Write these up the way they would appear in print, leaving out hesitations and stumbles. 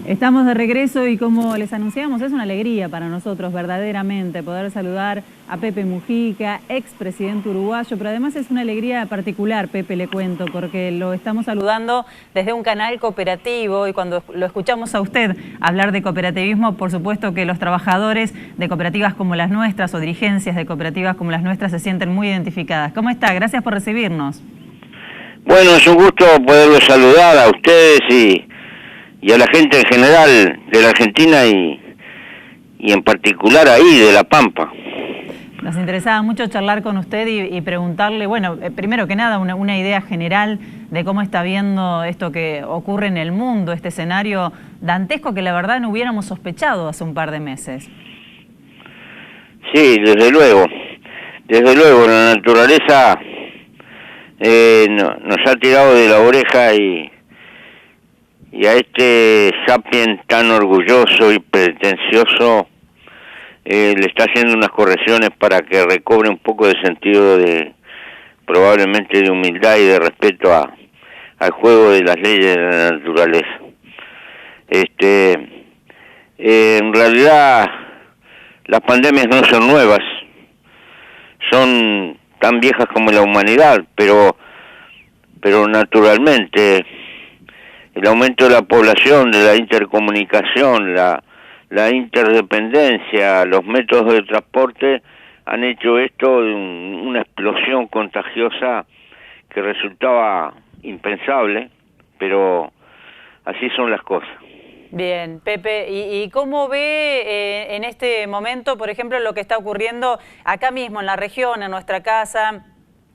Estamos de regreso y como les anunciamos, es una alegría para nosotros verdaderamente poder saludar a Pepe Mujica, expresidente uruguayo, pero además es una alegría particular, Pepe, le cuento, porque lo estamos saludando desde un canal cooperativo y cuando lo escuchamos a usted hablar de cooperativismo, por supuesto que los trabajadores de cooperativas como las nuestras o dirigencias de cooperativas como las nuestras se sienten muy identificadas. ¿Cómo está? Gracias por recibirnos. Bueno, es un gusto poderlos saludar a ustedes y a la gente en general de la Argentina y en particular ahí de La Pampa. Nos interesaba mucho charlar con usted y preguntarle, bueno, primero que nada, una idea general de cómo está viendo esto que ocurre en el mundo, este escenario dantesco que la verdad no hubiéramos sospechado hace un par de meses. Sí, desde luego, la naturaleza nos ha tirado de la oreja y a este sapiens tan orgulloso y pretencioso le está haciendo unas correcciones para que recobre un poco de sentido probablemente de humildad y de respeto al juego de las leyes de la naturaleza. En realidad las pandemias no son nuevas, son tan viejas como la humanidad, pero naturalmente el aumento de la población, de la intercomunicación, la interdependencia, los métodos de transporte han hecho esto una explosión contagiosa que resultaba impensable, pero así son las cosas. Bien, Pepe, ¿y cómo ve en este momento, por ejemplo, lo que está ocurriendo acá mismo en la región, en nuestra casa?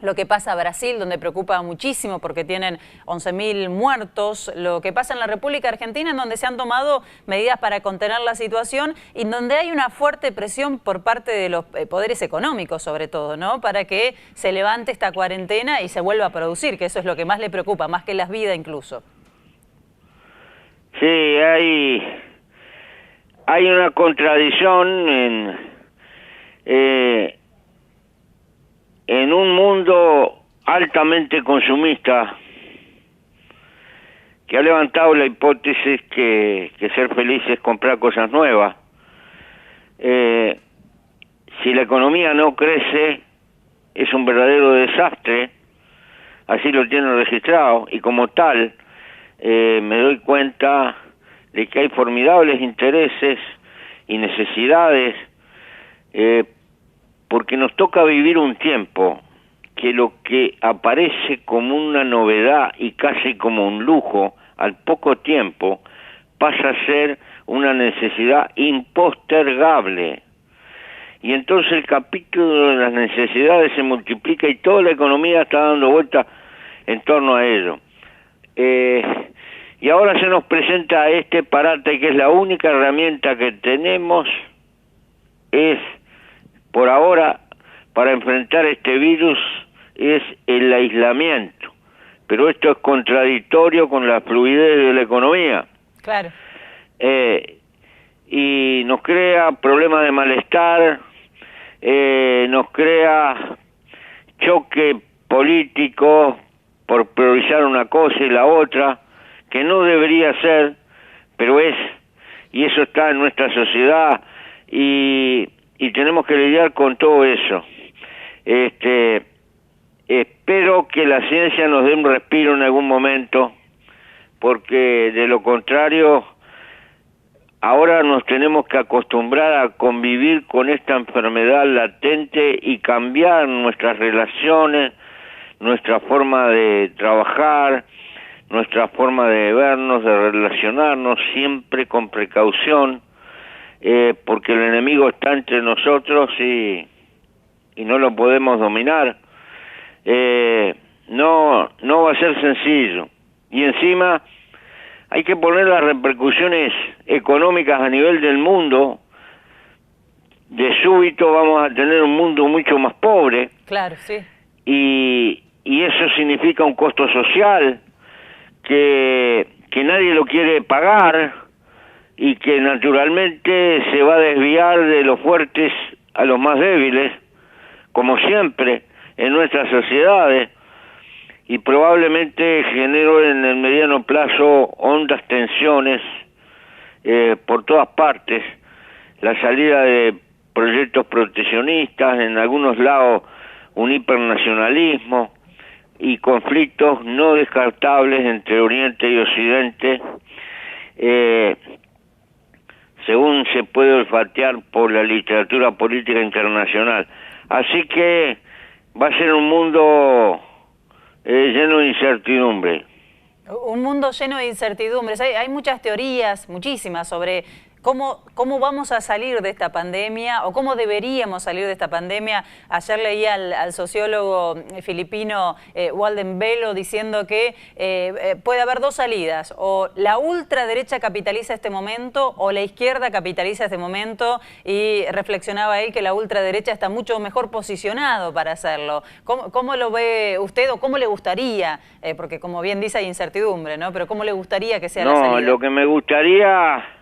Lo que pasa en Brasil, donde preocupa muchísimo porque tienen 11.000 muertos, lo que pasa en la República Argentina, en donde se han tomado medidas para contener la situación y en donde hay una fuerte presión por parte de los poderes económicos, sobre todo, ¿no? Para que se levante esta cuarentena y se vuelva a producir, que eso es lo que más le preocupa, más que las vidas incluso. Sí, hay una contradicción en un mundo altamente consumista que ha levantado la hipótesis que ser feliz es comprar cosas nuevas. Si la economía no crece, es un verdadero desastre, así lo tienen registrado, y como tal, me doy cuenta de que hay formidables intereses y necesidades, porque nos toca vivir un tiempo que lo que aparece como una novedad y casi como un lujo, al poco tiempo pasa a ser una necesidad impostergable. Y entonces el capítulo de las necesidades se multiplica y toda la economía está dando vuelta en torno a ello. Y ahora se nos presenta este parate que es la única herramienta que tenemos, es por ahora, para enfrentar este virus, es el aislamiento. Pero esto es contradictorio con la fluidez de la economía. Claro. Y nos crea problemas de malestar, nos crea choque político por priorizar una cosa y la otra, que no debería ser, pero es, y eso está en nuestra sociedad, y tenemos que lidiar con todo eso. Espero que la ciencia nos dé un respiro en algún momento, porque de lo contrario, ahora nos tenemos que acostumbrar a convivir con esta enfermedad latente y cambiar nuestras relaciones, nuestra forma de trabajar, nuestra forma de vernos, de relacionarnos, siempre con precaución, porque el enemigo está entre nosotros y no lo podemos dominar. No va a ser sencillo. Y encima hay que poner las repercusiones económicas a nivel del mundo. De súbito vamos a tener un mundo mucho más pobre. Claro, sí. Y eso significa un costo social que nadie lo quiere pagar y que naturalmente se va a desviar de los fuertes a los más débiles, como siempre en nuestras sociedades, y probablemente generó en el mediano plazo hondas tensiones por todas partes, la salida de proyectos proteccionistas, en algunos lados un hipernacionalismo y conflictos no descartables entre Oriente y Occidente, según se puede olfatear por la literatura política internacional. Así que va a ser un mundo lleno de incertidumbre. Un mundo lleno de incertidumbres. Hay muchas teorías, muchísimas, sobre cómo vamos a salir de esta pandemia o cómo deberíamos salir de esta pandemia. Ayer leí al sociólogo filipino Walden Bello diciendo que puede haber dos salidas: o la ultraderecha capitaliza este momento o la izquierda capitaliza este momento, y reflexionaba él que la ultraderecha está mucho mejor posicionado para hacerlo. ¿Cómo lo ve usted o cómo le gustaría? Porque como bien dice hay incertidumbre, ¿no? Pero ¿cómo le gustaría que sea la salida? No, lo que me gustaría...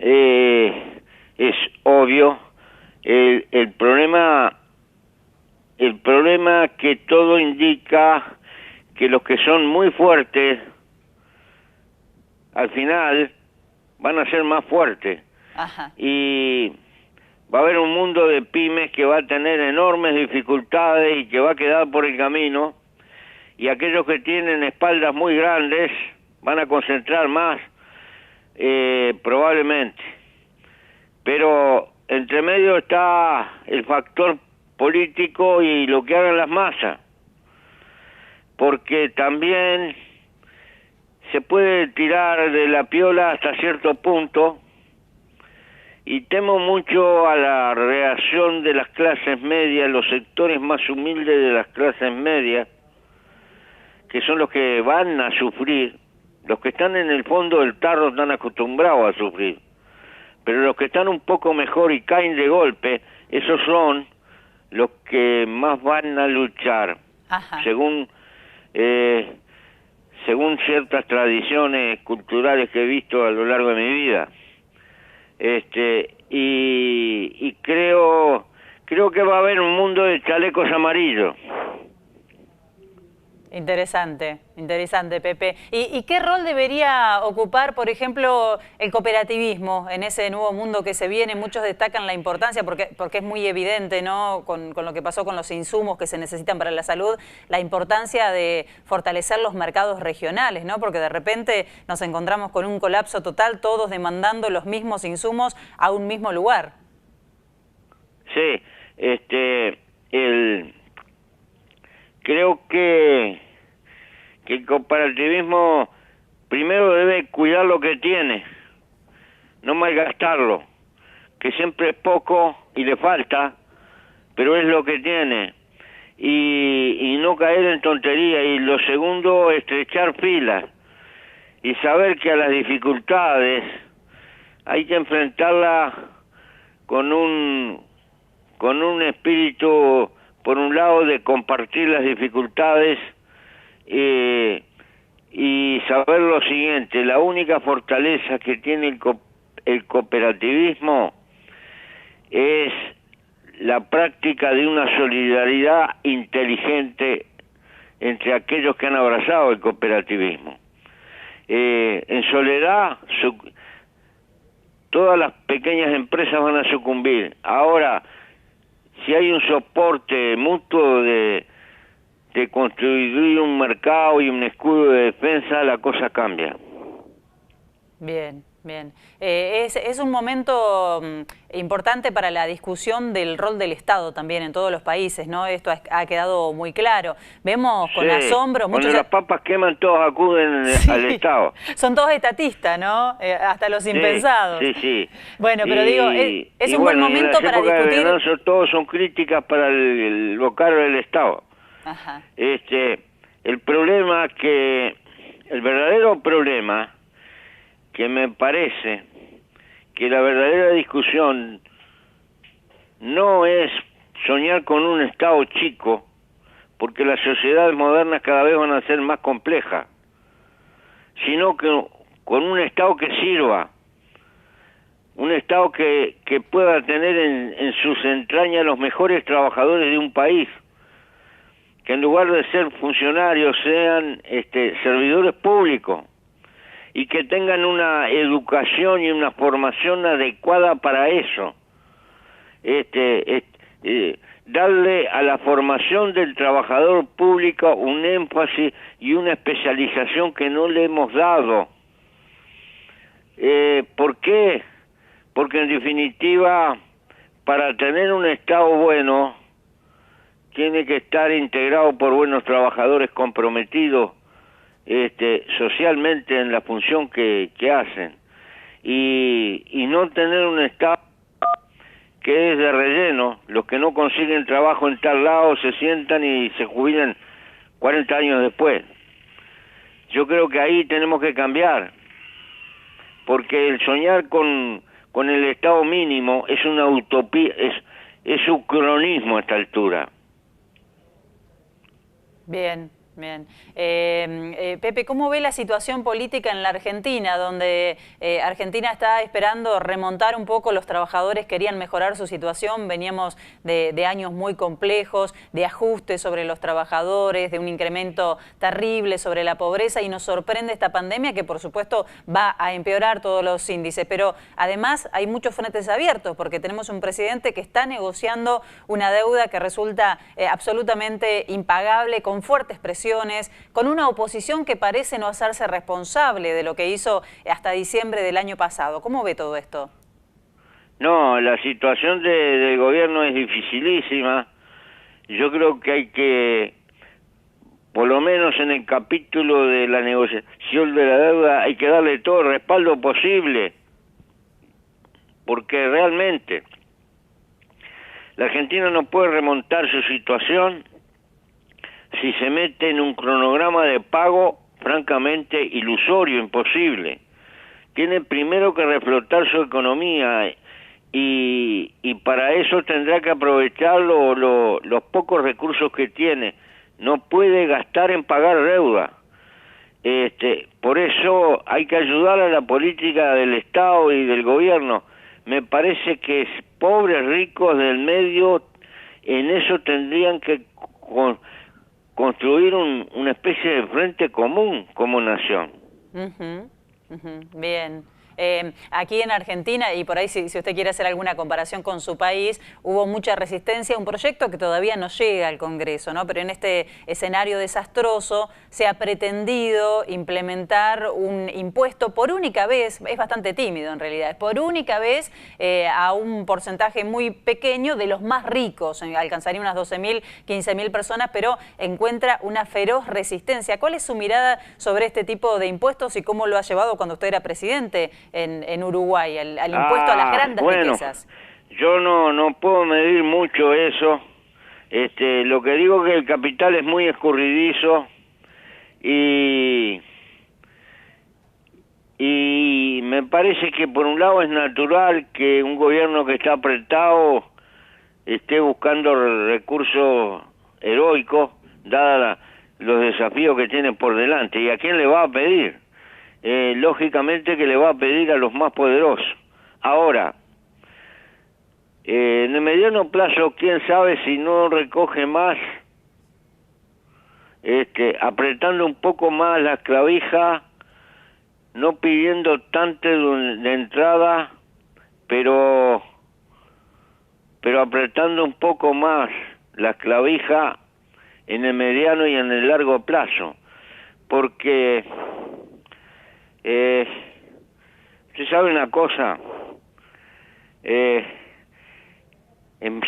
es obvio, el problema que todo indica que los que son muy fuertes al final van a ser más fuertes. Ajá. Y va a haber un mundo de pymes que va a tener enormes dificultades y que va a quedar por el camino, y aquellos que tienen espaldas muy grandes van a concentrar más, probablemente. Pero entre medio está el factor político y lo que hagan las masas, porque también se puede tirar de la piola hasta cierto punto, y temo mucho a la reacción de las clases medias, los sectores más humildes de las clases medias, que son los que van a sufrir. Los que están en el fondo del tarro están acostumbrados a sufrir, pero los que están un poco mejor y caen de golpe, esos son los que más van a luchar. Ajá. Según ciertas tradiciones culturales que he visto a lo largo de mi vida. Y creo que va a haber un mundo de chalecos amarillos. Interesante, interesante, Pepe. ¿Y qué rol debería ocupar, por ejemplo, el cooperativismo en ese nuevo mundo que se viene? Muchos destacan la importancia, porque es muy evidente, ¿no?, con lo que pasó con los insumos que se necesitan para la salud, la importancia de fortalecer los mercados regionales, ¿no? Porque de repente nos encontramos con un colapso total, todos demandando los mismos insumos a un mismo lugar. Sí, creo que el cooperativismo primero debe cuidar lo que tiene, no malgastarlo, que siempre es poco y le falta, pero es lo que tiene, y no caer en tontería. Y lo segundo, estrechar filas y saber que a las dificultades hay que enfrentarlas con un espíritu, por un lado, de compartir las dificultades, y saber lo siguiente: la única fortaleza que tiene el cooperativismo es la práctica de una solidaridad inteligente entre aquellos que han abrazado el cooperativismo. En soledad, todas las pequeñas empresas van a sucumbir. Ahora, si hay un soporte mutuo de construir un mercado y un escudo de defensa, la cosa cambia. Bien, bien. Es un momento importante para la discusión del rol del Estado también en todos los países, ¿no? Esto ha quedado muy claro. Vemos con asombro... Cuando las papas queman, todos acuden al Estado. Son todos estatistas, ¿no? Hasta los impensados. Sí. Bueno, pero digo, es un buen momento para discutir... Todos son críticas para el local del Estado. Ajá. El verdadero problema, que me parece que la verdadera discusión no es soñar con un Estado chico, porque las sociedades modernas cada vez van a ser más complejas, sino que con un Estado que sirva, un Estado que pueda tener en sus entrañas los mejores trabajadores de un país, que en lugar de ser funcionarios sean servidores públicos, y que tengan una educación y una formación adecuada para eso. Darle a la formación del trabajador público un énfasis y una especialización que no le hemos dado. ¿Por qué? Porque en definitiva, para tener un Estado bueno, tiene que estar integrado por buenos trabajadores comprometidos socialmente en la función que hacen, y no tener un Estado que es de relleno. Los que no consiguen trabajo en tal lado se sientan y se jubilan 40 años después. Yo creo que ahí tenemos que cambiar, porque el soñar con el Estado mínimo es una utopía, es un cronismo a esta altura. Bien, bien. Pepe, ¿cómo ve la situación política en la Argentina, donde Argentina está esperando remontar un poco? Los trabajadores querían mejorar su situación, veníamos de años muy complejos, de ajustes sobre los trabajadores, de un incremento terrible sobre la pobreza, y nos sorprende esta pandemia que por supuesto va a empeorar todos los índices, pero además hay muchos frentes abiertos porque tenemos un presidente que está negociando una deuda que resulta absolutamente impagable, con fuertes presiones, con una oposición que parece no hacerse responsable de lo que hizo hasta diciembre del año pasado. ¿Cómo ve todo esto? No, la situación del gobierno es dificilísima. Yo creo que hay que, por lo menos en el capítulo de la negociación de la deuda, hay que darle todo el respaldo posible, porque realmente la Argentina no puede remontar su situación si se mete en un cronograma de pago francamente ilusorio, imposible. Tiene primero que reflotar su economía, y para eso tendrá que aprovechar los pocos recursos que tiene. No puede gastar en pagar deuda. Por eso hay que ayudar a la política del Estado y del gobierno. Me parece que pobres, ricos del medio, en eso tendrían que construir una especie de frente común como nación. Bien. Aquí en Argentina, y por ahí si usted quiere hacer alguna comparación con su país, hubo mucha resistencia a un proyecto que todavía no llega al Congreso, ¿no? Pero en este escenario desastroso se ha pretendido implementar un impuesto por única vez, es bastante tímido en realidad, por única vez a un porcentaje muy pequeño de los más ricos, alcanzaría unas 12.000, 15.000 personas, pero encuentra una feroz resistencia. ¿Cuál es su mirada sobre este tipo de impuestos y cómo lo ha llevado cuando usted era presidente en Uruguay, al impuesto a las grandes riquezas? Yo no puedo medir mucho eso. Lo que digo es que el capital es muy escurridizo, y me parece que por un lado es natural que un gobierno que está apretado esté buscando recursos heroicos, dada los desafíos que tiene por delante. ¿Y a quién le va a pedir? Lógicamente que le va a pedir a los más poderosos. Ahora, en el mediano plazo, quién sabe si no recoge más, apretando un poco más la clavija, no pidiendo tanto de entrada, pero apretando un poco más la clavija en el mediano y en el largo plazo, porque usted sabe una cosa, en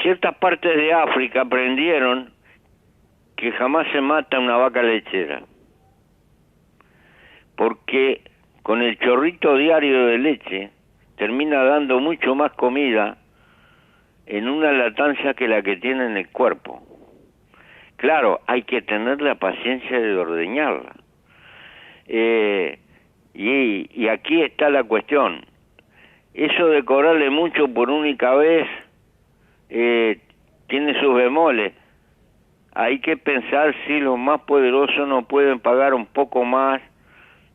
ciertas partes de África aprendieron que jamás se mata una vaca lechera, porque con el chorrito diario de leche termina dando mucho más comida en una lactancia que la que tiene en el cuerpo. Claro, hay que tener la paciencia de ordeñarla. Y aquí está la cuestión. Eso de cobrarle mucho por única vez tiene sus bemoles. Hay que pensar si los más poderosos no pueden pagar un poco más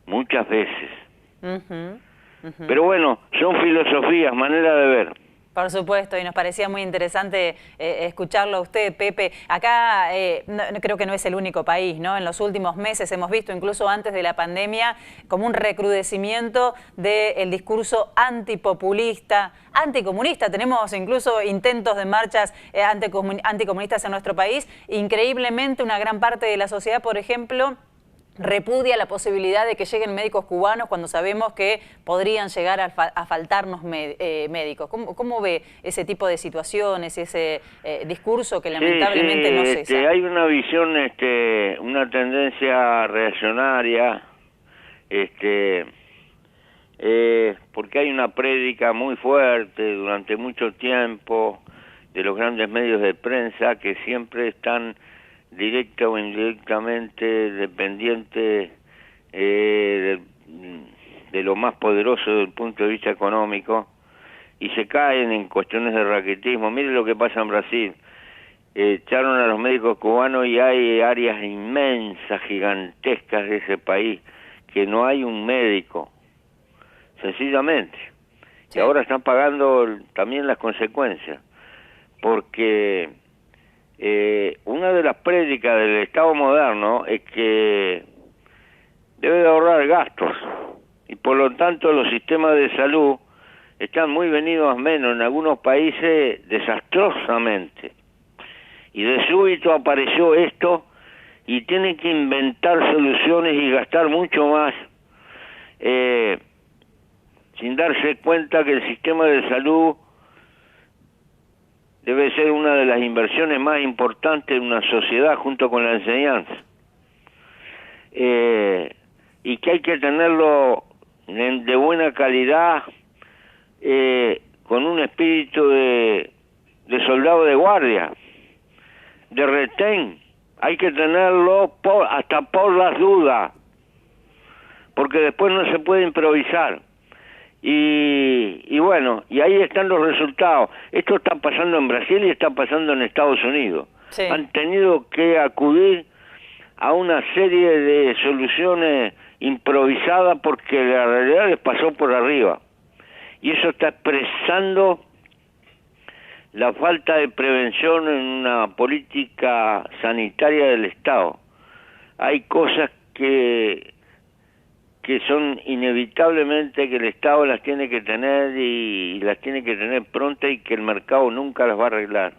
muchas veces. Pero bueno, son filosofías, manera de ver. Por supuesto, y nos parecía muy interesante escucharlo a usted, Pepe. Acá creo que no es el único país, ¿no? En los últimos meses hemos visto, incluso antes de la pandemia, como un recrudecimiento del discurso antipopulista, anticomunista. Tenemos incluso intentos de marchas anticomunistas en nuestro país. Increíblemente, una gran parte de la sociedad, por ejemplo, repudia la posibilidad de que lleguen médicos cubanos cuando sabemos que podrían llegar a faltarnos médicos. ¿Cómo ve ese tipo de situaciones, ese discurso que lamentablemente no cesa? Hay una visión, una tendencia reaccionaria, porque hay una prédica muy fuerte durante mucho tiempo de los grandes medios de prensa que siempre están directa o indirectamente dependiente de lo más poderoso desde el punto de vista económico, y se caen en cuestiones de raquetismo. Mire lo que pasa en Brasil. Echaron a los médicos cubanos y hay áreas inmensas, gigantescas de ese país, que no hay un médico, sencillamente. Sí. Y ahora están pagando también las consecuencias, porque una de las prédicas del Estado moderno es que debe de ahorrar gastos, y por lo tanto los sistemas de salud están muy venidos a menos, en algunos países desastrosamente, y de súbito apareció esto y tienen que inventar soluciones y gastar mucho más sin darse cuenta que el sistema de salud debe ser una de las inversiones más importantes de una sociedad junto con la enseñanza. Y que hay que tenerlo de buena calidad, con un espíritu de soldado de guardia, de retén. Hay que tenerlo hasta por las dudas, porque después no se puede improvisar. Y bueno, y ahí están los resultados. Esto está pasando en Brasil y está pasando en Estados Unidos. Sí. Han tenido que acudir a una serie de soluciones improvisadas porque la realidad les pasó por arriba. Y eso está expresando la falta de prevención en una política sanitaria del Estado. Hay cosas que son inevitablemente que el Estado las tiene que tener y las tiene que tener pronta, y que el mercado nunca las va a arreglar.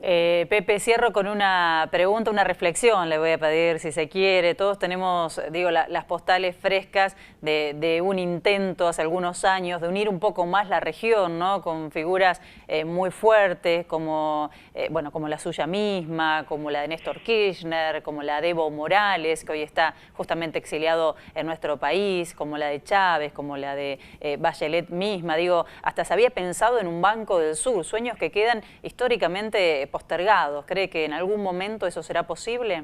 Pepe, cierro con una pregunta, una reflexión, le voy a pedir si se quiere. Todos tenemos, digo, las postales frescas de un intento hace algunos años de unir un poco más la región, ¿no? Con figuras muy fuertes como, bueno, como la suya misma, como la de Néstor Kirchner, como la de Evo Morales, que hoy está justamente exiliado en nuestro país, como la de Chávez, como la de Bachelet misma. Digo, hasta se había pensado en un Banco del Sur, sueños que quedan históricamente postergados. ¿Cree que en algún momento eso será posible?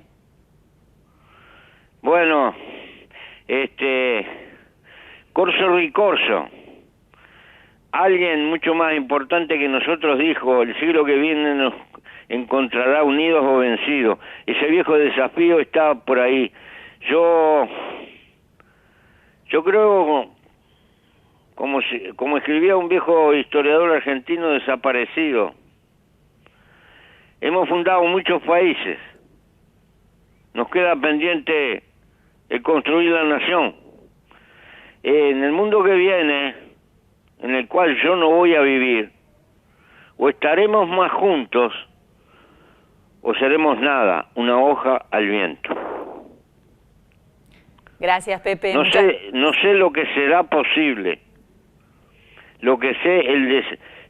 Bueno, corso ricorso. Alguien mucho más importante que nosotros dijo: el siglo que viene nos encontrará unidos o vencidos. Ese viejo desafío está por ahí. Yo creo, como escribía un viejo historiador argentino desaparecido, hemos fundado muchos países. Nos queda pendiente el construir la nación. En el mundo que viene, en el cual yo no voy a vivir, o estaremos más juntos, o seremos nada, una hoja al viento. Gracias, Pepe. No sé lo que será posible. Lo que sé,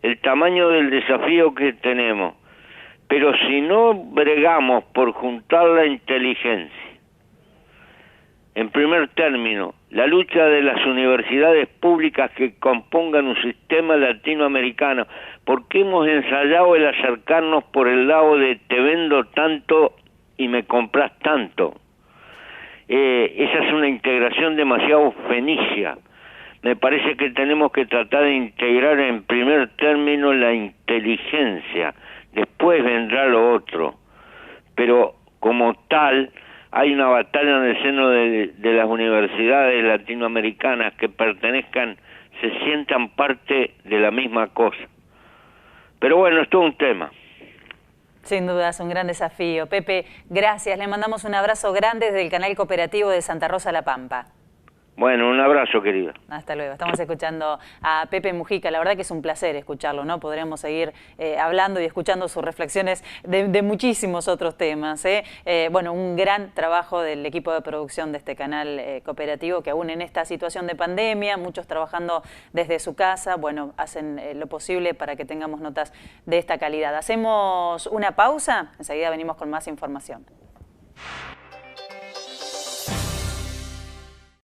el tamaño del desafío que tenemos. Pero si no bregamos por juntar la inteligencia, en primer término, la lucha de las universidades públicas que compongan un sistema latinoamericano, porque hemos ensayado el acercarnos por el lado de te vendo tanto y me compras tanto. Esa es una integración demasiado fenicia. Me parece que tenemos que tratar de integrar en primer término la inteligencia. Después vendrá lo otro, pero como tal hay una batalla en el seno de las universidades latinoamericanas que pertenezcan se sientan parte de la misma cosa. Pero bueno, es todo un tema. Sin duda, es un gran desafío. Pepe, gracias. Le mandamos un abrazo grande desde el canal cooperativo de Santa Rosa La Pampa. Bueno, un abrazo, querido. Hasta luego. Estamos escuchando a Pepe Mujica. La verdad que es un placer escucharlo, ¿no? Podríamos seguir hablando y escuchando sus reflexiones de muchísimos otros temas. Bueno, un gran trabajo del equipo de producción de este canal cooperativo, que aún en esta situación de pandemia, muchos trabajando desde su casa, bueno, hacen lo posible para que tengamos notas de esta calidad. Hacemos una pausa, enseguida venimos con más información.